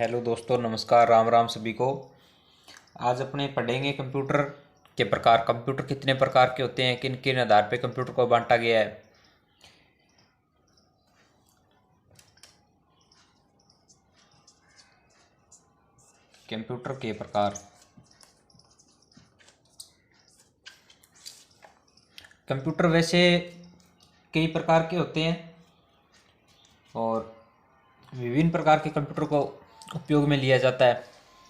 Hello दोस्तों, नमस्कार, राम राम सभी को। आज अपने पढ़ेंगे कंप्यूटर के प्रकार। कंप्यूटर कितने प्रकार के होते हैं, किन किन आधार पे कंप्यूटर को बांटा गया है। कंप्यूटर के प्रकार। कंप्यूटर वैसे कई प्रकार के होते हैं और विभिन्न प्रकार के कंप्यूटर को उपयोग में लिया जाता है।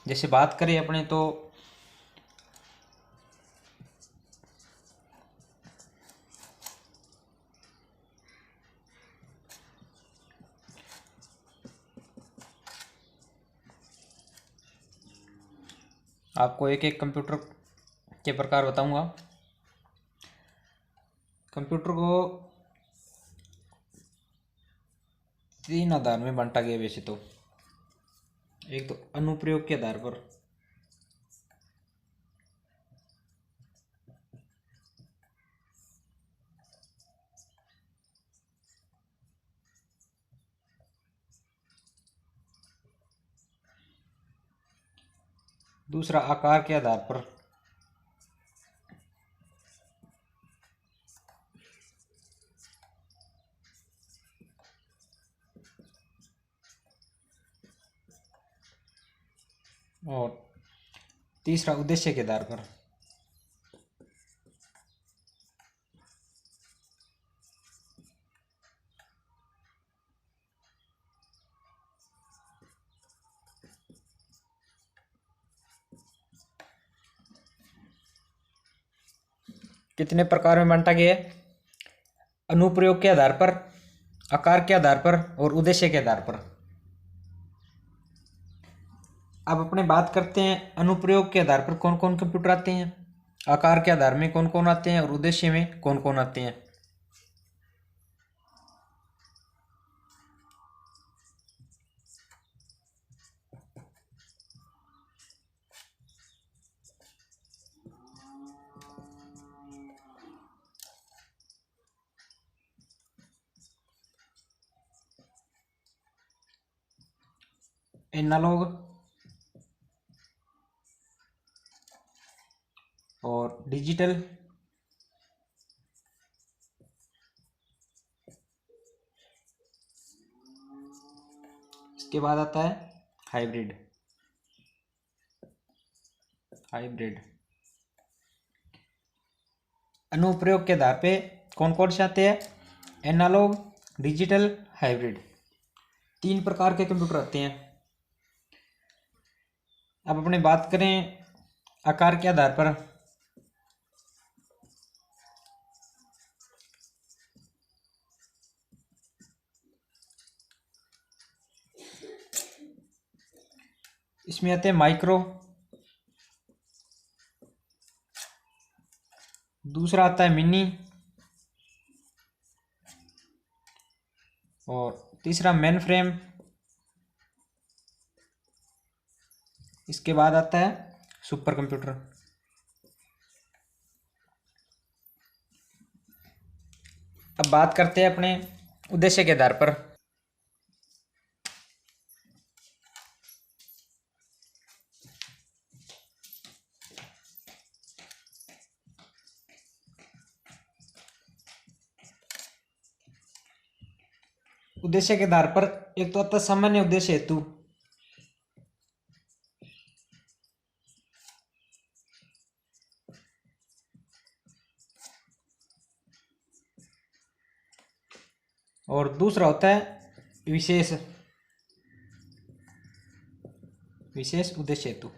जैसे बात करें अपने तो आपको एक एक कंप्यूटर के प्रकार बताऊंगा। कंप्यूटर को तीन आधार में बांटा गया वैसे तो। एक तो अनुप्रयोग के आधार पर, दूसरा आकार के आधार पर, और तीसरा उद्देश्य के आधार पर। कितने प्रकार में बांटा गया है? अनुप्रयोग के आधार पर, आकार के आधार पर और उद्देश्य के आधार पर। अब अपने बात करते हैं अनुप्रयोग के आधार पर कौन कौन कंप्यूटर आते हैं, आकार के आधार में कौन कौन आते हैं और उद्देश्य में कौन कौन आते हैं। एनालॉग और डिजिटल, इसके बाद आता है हाइब्रिड। हाइब्रिड अनुप्रयोग के आधार पे कौन कौन से आते हैं? Analog, digital, hybrid. तीन प्रकार के कंप्यूटर आते हैं। अब अपने बात करें आकार के आधार पर, इसमें आते हैं माइक्रो, दूसरा आता है मिनी और तीसरा मेन फ्रेम। इसके बाद आता है सुपर कंप्यूटर। अब बात करते हैं अपने उद्देश्य के आधार पर। उद्देश्य के आधार पर एक तो आता है सामान्य उद्देश्य हेतु, और दूसरा होता है विशेष विशेष उद्देश्य हेतु।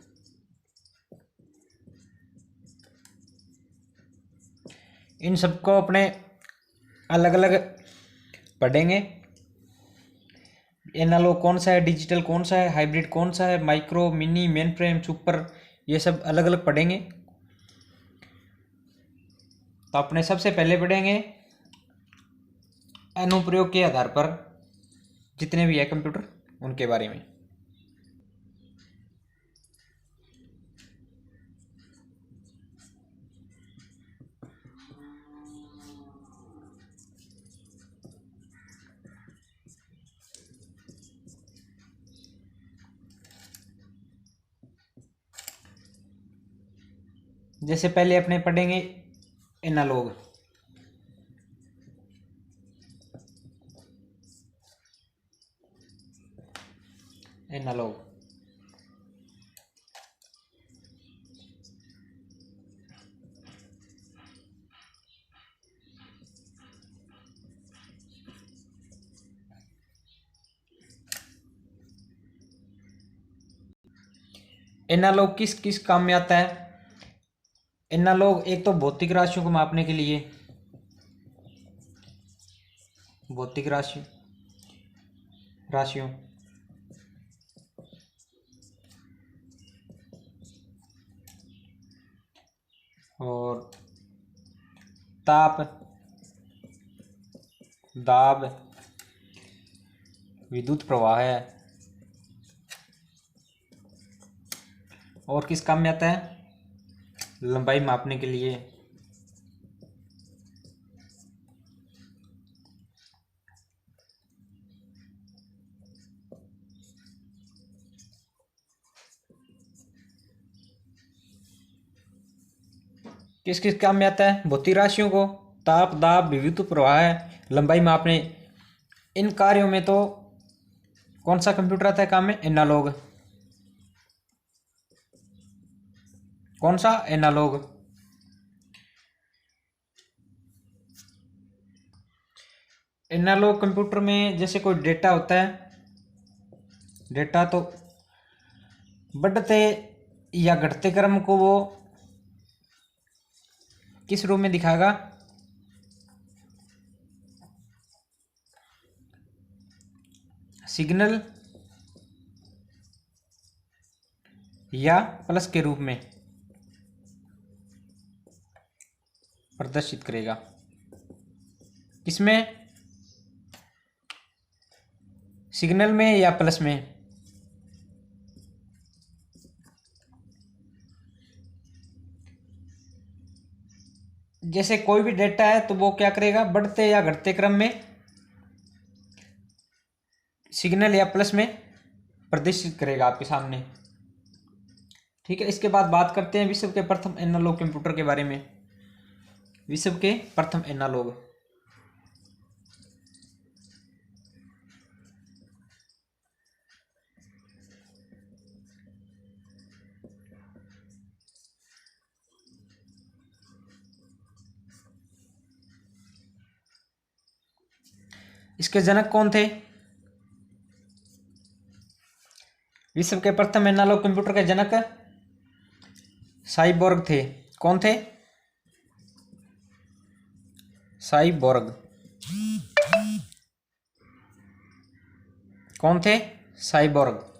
इन सबको अपने अलग अलग पढ़ेंगे। एनालॉग कौन सा है, डिजिटल कौन सा है, हाइब्रिड कौन सा है, micro, mini, main frame, super, ये सब अलग अलग पढ़ेंगे। तो अपने सबसे पहले पढ़ेंगे अनुप्रयोग के आधार पर जितने भी है कंप्यूटर उनके बारे में। जैसे पहले अपने पढ़ेंगे एनालॉग। एनालॉग एनालॉग किस किस काम में आता है? एनालॉग एक तो भौतिक राशियों को मापने के लिए, भौतिक राशियों और ताप, दाब, विद्युत प्रवाह है। और किस काम में आता है? लंबाई मापने के लिए। किस किस काम में आता है? भौतिक राशियों को, ताप, दाब, विद्युत प्रवाह है, लंबाई मापने। इन कार्यों में तो कौन सा कंप्यूटर आता है काम में? एनालॉग। कौन सा? एनालॉग। एनालॉग कंप्यूटर में जैसे कोई डेटा होता है, डेटा तो बढ़ते या घटते क्रम को वो किस रूप में दिखाएगा? सिग्नल या प्लस के रूप में प्रदर्शित करेगा। किसमें? सिग्नल में या प्लस में? जैसे कोई भी डेटा है तो वो क्या करेगा? बढ़ते या घटते क्रम में सिग्नल या प्लस में प्रदर्शित करेगा आपके सामने। ठीक है, इसके बाद बात करते हैं विश्व के प्रथम एनालॉग कंप्यूटर के बारे में। विश्व के प्रथम एनालॉग। इसके जनक कौन थे? विश्व के प्रथम एनालॉग कंप्यूटर के जनक साइबोर्ग थे। कौन थे? साइबोर्ग। कौन थे? साइबोर्ग।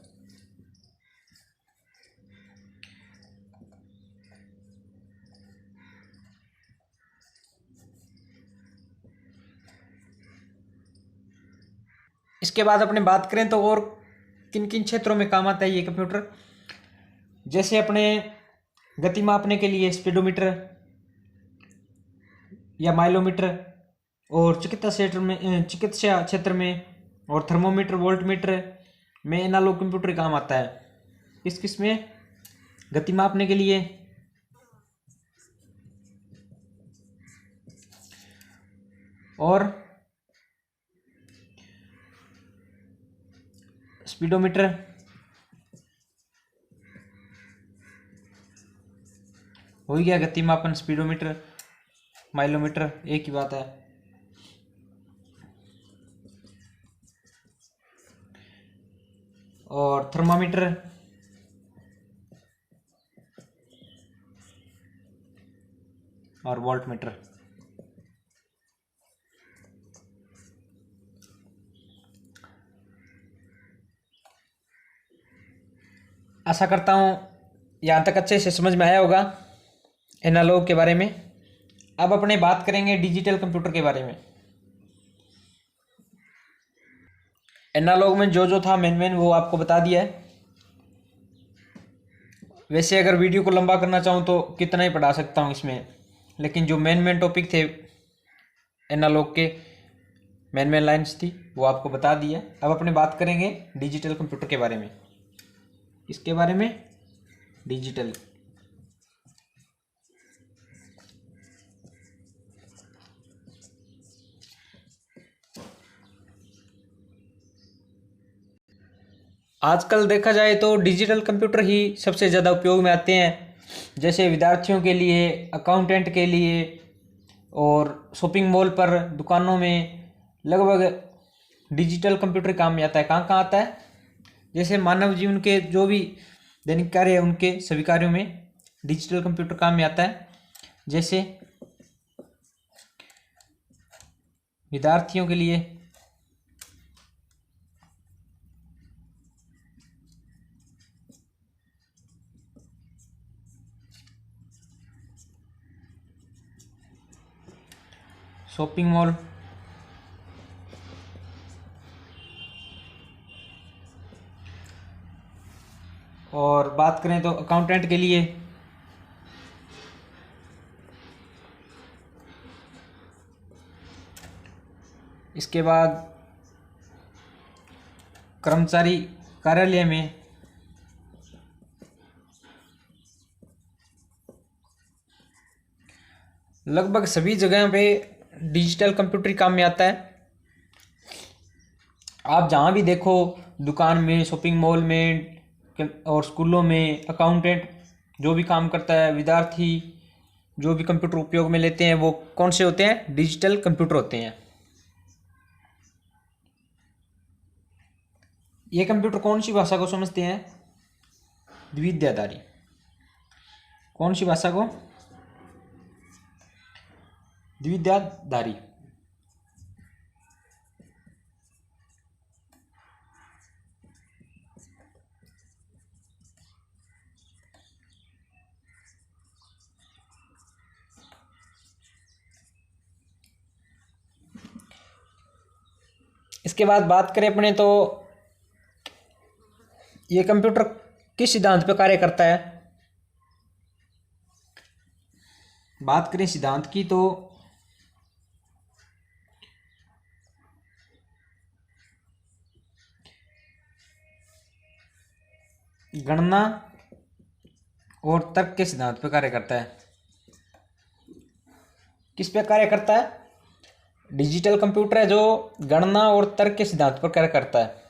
इसके बाद अपने बात करें तो और किन किन क्षेत्रों में काम आता है ये कंप्यूटर? जैसे अपने गति मापने के लिए स्पीडोमीटर या माइलोमीटर, और चिकित्सा क्षेत्र में और थर्मोमीटर, वोल्टमीटर में एनालॉग कंप्यूटर काम आता है। किस किस में? गति मापने के लिए और स्पीडोमीटर, हो गया गति मापन, स्पीडोमीटर, माइलोमीटर, एक ही बात है। और थर्मामीटर और वोल्टमीटर। आशा करता हूँ यहाँ तक अच्छे से समझ में आया होगा एनालॉग के बारे में। अब अपने बात करेंगे डिजिटल कंप्यूटर के बारे में। एनालॉग में जो जो था मेन वो आपको बता दिया है। वैसे अगर वीडियो को लंबा करना चाहूँ तो कितना ही पढ़ा सकता हूँ इसमें, लेकिन जो मेन टॉपिक थे एनालॉग के, मेन लाइन्स थी वो आपको बता दिया। अब अपने बात करेंगे डिजिटल कंप्यूटर के बारे में। इसके बारे में डिजिटल आजकल देखा जाए तो डिजिटल कंप्यूटर ही सबसे ज़्यादा उपयोग में आते हैं, जैसे विद्यार्थियों के लिए, अकाउंटेंट के लिए, और शॉपिंग मॉल पर, दुकानों में लगभग डिजिटल कंप्यूटर काम में आता है। कहाँ कहाँ आता है? जैसे मानव जीवन के जो भी दैनिक कार्य है उनके सभी कार्यों में डिजिटल कंप्यूटर काम में आता है। जैसे विद्यार्थियों के लिए शॉपिंग मॉल, और बात करें तो अकाउंटेंट के लिए इसके बाद कर्मचारी कार्यालय में, लगभग सभी जगह पे डिजिटल कंप्यूटर ही काम में आता है। आप जहाँ भी देखो, दुकान में, शॉपिंग मॉल में और स्कूलों में, अकाउंटेंट जो भी काम करता है, विद्यार्थी जो भी कंप्यूटर उपयोग में लेते हैं वो कौन से होते हैं? डिजिटल कंप्यूटर होते हैं। ये कंप्यूटर कौन सी भाषा को समझते हैं? द्विविद्याधारी। कौन सी भाषा को? द्विविद्याधारी। इसके बाद बात करें अपने तो ये कंप्यूटर किस सिद्धांत पर कार्य करता है? बात करें सिद्धांत की तो गणना और तर्क के सिद्धांत पर कार्य करता है। किस पे कार्य करता है? डिजिटल कंप्यूटर है जो गणना और तर्क के सिद्धांत पर कार्य करता है।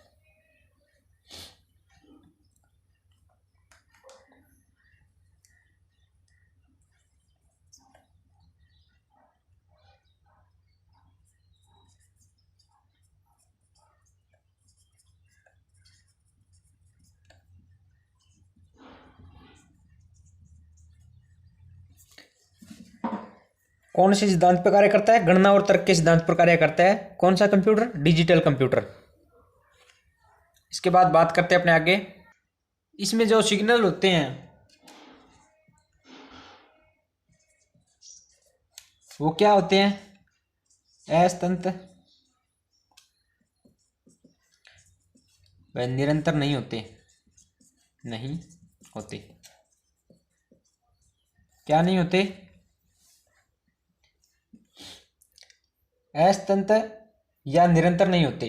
कौन से सिद्धांत पर कार्य करता है? गणना और तर्क के सिद्धांत पर कार्य करता है। कौन सा कंप्यूटर? Digital computer. इसके बाद बात करते हैं अपने आगे। इसमें जो सिग्नल होते हैं वो क्या होते हैं? अस्तंत व निरंतर नहीं होते। नहीं होते। क्या नहीं होते? अस्तंत या निरंतर नहीं होते।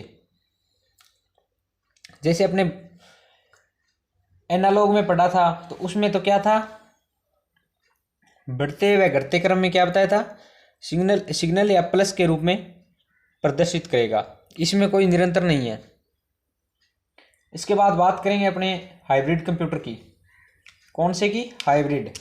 जैसे अपने एनालॉग में पढ़ा था तो उसमें तो क्या था? बढ़ते व घटते क्रम में क्या बताया था? सिग्नल या प्लस के रूप में प्रदर्शित करेगा। इसमें कोई निरंतर नहीं है। इसके बाद बात करेंगे अपने हाइब्रिड कंप्यूटर की। कौन से की? हाइब्रिड।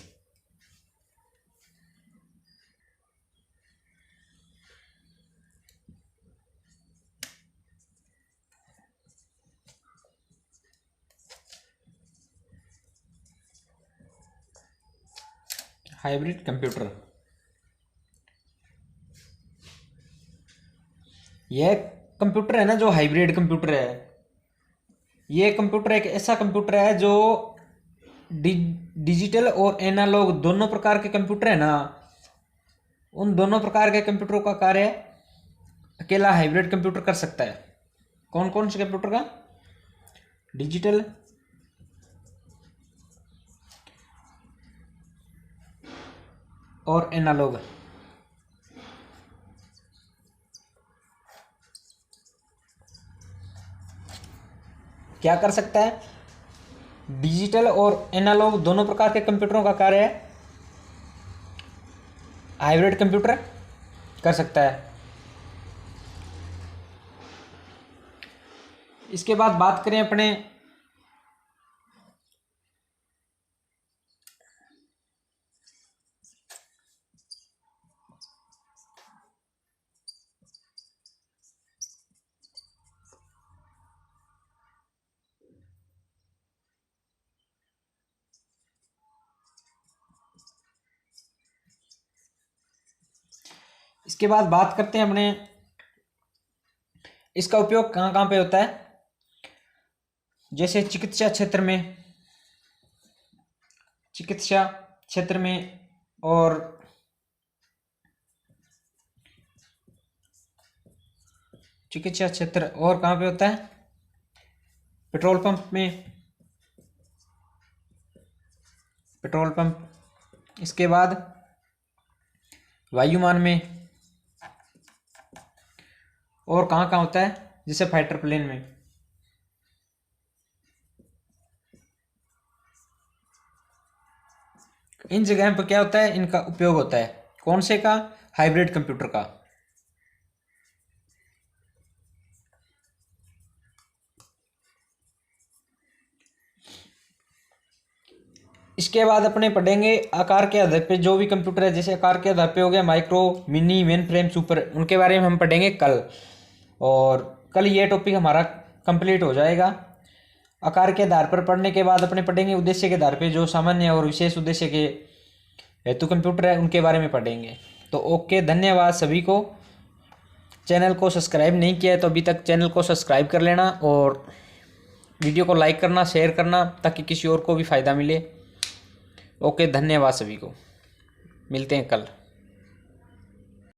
हाइब्रिड कंप्यूटर यह कंप्यूटर है ना जो हाइब्रिड कंप्यूटर है, ये कंप्यूटर एक ऐसा कंप्यूटर है जो डिजिटल और एनालॉग दोनों प्रकार के कंप्यूटर है ना, उन दोनों प्रकार के कंप्यूटरों का कार्य अकेला हाइब्रिड कंप्यूटर कर सकता है। कौन कौन से कंप्यूटर का? डिजिटल और एनालॉग। क्या कर सकता है? डिजिटल और एनालॉग दोनों प्रकार के कंप्यूटरों का कार्य हाइब्रिड कंप्यूटर कर सकता है। इसके बाद बात करें अपने इसके बाद बात करते हैं अपने इसका उपयोग कहाँ कहाँ पे होता है। जैसे चिकित्सा क्षेत्र में और चिकित्सा क्षेत्र और कहाँ पे होता है, पेट्रोल पंप। इसके बाद वायुयान में, और कहाँ कहाँ होता है, जैसे फाइटर प्लेन में। इन जगह पर क्या होता है, इनका उपयोग होता है। कौन से का, हाइब्रिड कंप्यूटर का। इसके बाद अपने पढ़ेंगे आकार के आधार पे जो भी कंप्यूटर है, जैसे आकार के आधार पे हो गया micro, mini, main frame, super, उनके बारे में हम पढ़ेंगे कल। और कल ये टॉपिक हमारा कंप्लीट हो जाएगा। आकार के आधार पर पढ़ने के बाद अपने पढ़ेंगे उद्देश्य के आधार पे, जो सामान्य और विशेष उद्देश्य के हेतु कंप्यूटर है उनके बारे में पढ़ेंगे। तो ओके, धन्यवाद सभी को। चैनल को सब्सक्राइब नहीं किया है तो अभी तक चैनल को सब्सक्राइब कर लेना, और वीडियो को लाइक करना, शेयर करना, ताकि किसी और को भी फ़ायदा मिले। ओके, धन्यवाद सभी को। मिलते हैं कल।